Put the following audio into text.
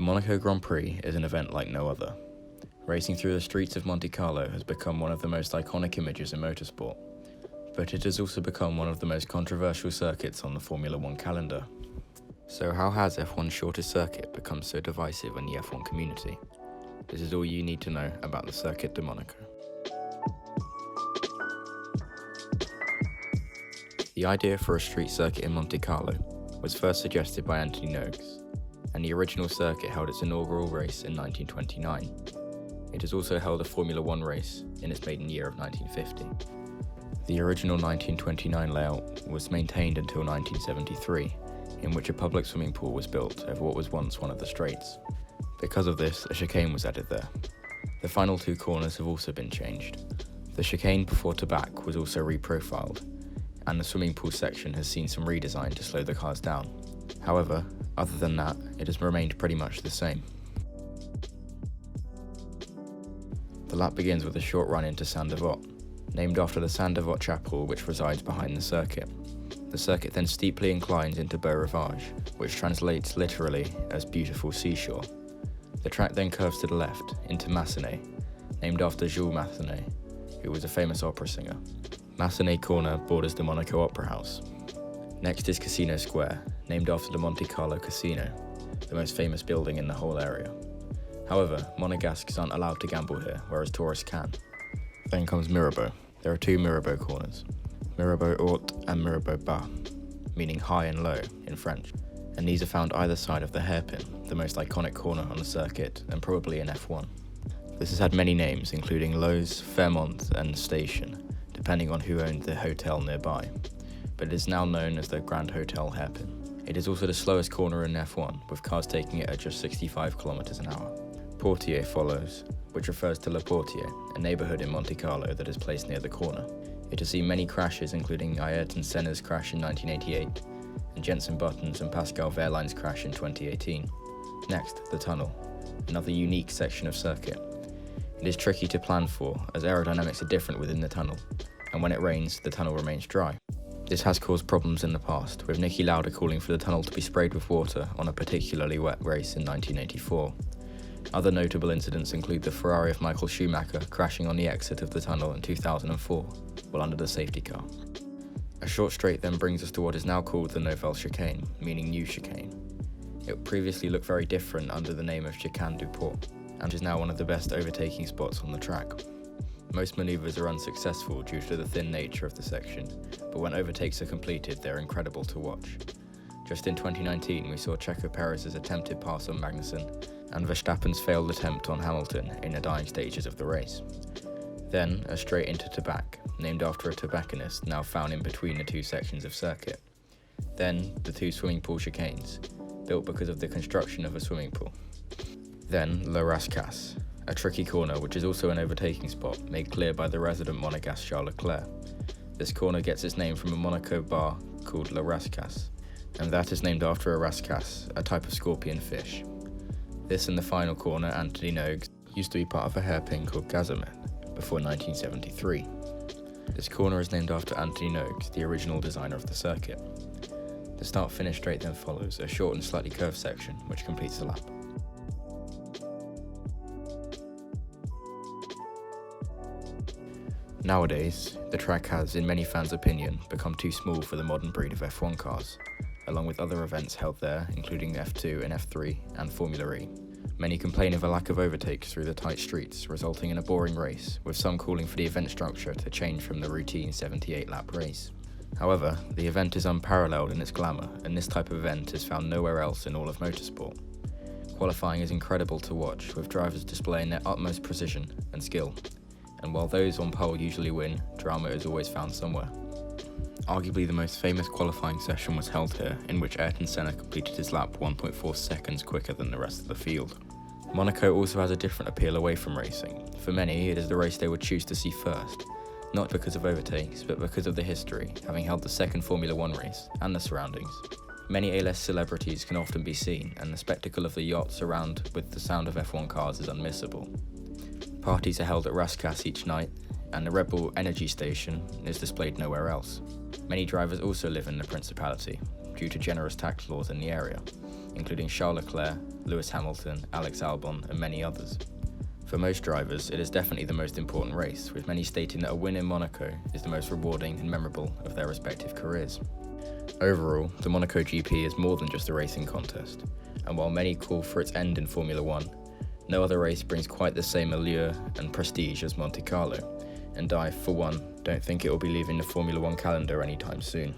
The Monaco Grand Prix is an event like no other. Racing through the streets of Monte Carlo has become one of the most iconic images in motorsport, but it has also become one of the most controversial circuits on the Formula One calendar. So how has F1's shortest circuit become so divisive in the F1 community? This is all you need to know about the CIRCUIT de Monaco. The idea for a street circuit in Monte Carlo was first suggested by Anthony Nogues, and the original circuit held its inaugural race in 1929. It has also held a Formula One race in its maiden year of 1950. The original 1929 layout was maintained until 1973, in which a public swimming pool was built over what was once one of the straights. Because of this, a chicane was added there. The final two corners have also been changed. The chicane before to back was also reprofiled, and the swimming pool section has seen some redesign to slow the cars down. However, other than that, it has remained pretty much the same. The lap begins with a short run into Saint Devote, named after the Saint Devote chapel which resides behind the circuit. The circuit then steeply inclines into Beau Rivage, which translates literally as beautiful seashore. The track then curves to the left into Massenet, named after Jules Massenet, who was a famous opera singer. Massenet Corner borders the Monaco Opera House. Next is Casino Square, named after the Monte Carlo Casino, the most famous building in the whole area. However, Monegasques aren't allowed to gamble here, whereas tourists can. Then comes Mirabeau. There are two Mirabeau corners, Mirabeau Haut and Mirabeau Bas, meaning high and low in French, and these are found either side of the hairpin, the most iconic corner on the circuit and probably in F1. This has had many names, including Lowe's, Fairmont and Station, depending on who owned the hotel nearby, but it is now known as the Grand Hotel hairpin. It is also the slowest corner in F1, with cars taking it at just 65 km an hour. Portier follows, which refers to Le Portier, a neighbourhood in Monte Carlo that is placed near the corner. It has seen many crashes, including Ayrton Senna's crash in 1988, and Jenson Button's and Pascal Wehrlein's crash in 2018. Next, the tunnel, another unique section of circuit. It is tricky to plan for, as aerodynamics are different within the tunnel, and when it rains, the tunnel remains dry. This has caused problems in the past, with Niki Lauda calling for the tunnel to be sprayed with water on a particularly wet race in 1984. Other notable incidents include the Ferrari of Michael Schumacher crashing on the exit of the tunnel in 2004, while under the safety car. A short straight then brings us to what is now called the Nouvelle Chicane, meaning new chicane. It previously looked very different under the name of Chicane du Port, and is now one of the best overtaking spots on the track. Most manoeuvres are unsuccessful due to the thin nature of the section, but when overtakes are completed, they're incredible to watch. Just in 2019, we saw Checo Perez's attempted pass on Magnussen, and Verstappen's failed attempt on Hamilton in the dying stages of the race. Then, a straight into Tabac, named after a tobacconist now found in between the two sections of circuit. Then, the two swimming pool chicanes, built because of the construction of a swimming pool. Then, Le Rascasse, a tricky corner which is also an overtaking spot made clear by the resident Monegasque Charles Leclerc. This corner gets its name from a Monaco bar called Le Rascasse, and that is named after a rascasse, a type of scorpion fish. This and the final corner, Anthony Nogues, used to be part of a hairpin called Gazomet before 1973. This corner is named after Anthony Nogues, the original designer of the circuit. The start-finish straight then follows, a short and slightly curved section which completes the lap. Nowadays, the track has, in many fans' opinion, become too small for the modern breed of F1 cars, along with other events held there, including F2 and F3 and Formula E. Many complain of a lack of overtakes through the tight streets, resulting in a boring race, with some calling for the event structure to change from the routine 78-lap race. However, the event is unparalleled in its glamour, and this type of event is found nowhere else in all of motorsport. Qualifying is incredible to watch, with drivers displaying their utmost precision and skill. And while those on pole usually win, drama is always found somewhere. Arguably the most famous qualifying session was held here, in which Ayrton Senna completed his lap 1.4 seconds quicker than the rest of the field. Monaco also has a different appeal away from racing. For many, it is the race they would choose to see first, not because of overtakes, but because of the history, having held the second Formula One race, and the surroundings. Many A-list celebrities can often be seen, and the spectacle of the yachts around with the sound of F1 cars is unmissable. Parties are held at Rascasse each night, and the Red Bull Energy Station is displayed nowhere else. Many drivers also live in the Principality, due to generous tax laws in the area. including Charles Leclerc, Lewis Hamilton, Alex Albon, and many others. For most drivers, it is definitely the most important race, with many stating that a win in Monaco is the most rewarding and memorable of their respective careers. Overall, the Monaco GP is more than just a racing contest, and while many call for its end in Formula 1, no other race brings quite the same allure and prestige as Monte Carlo, and I, for one, don't think it will be leaving the Formula 1 calendar anytime soon.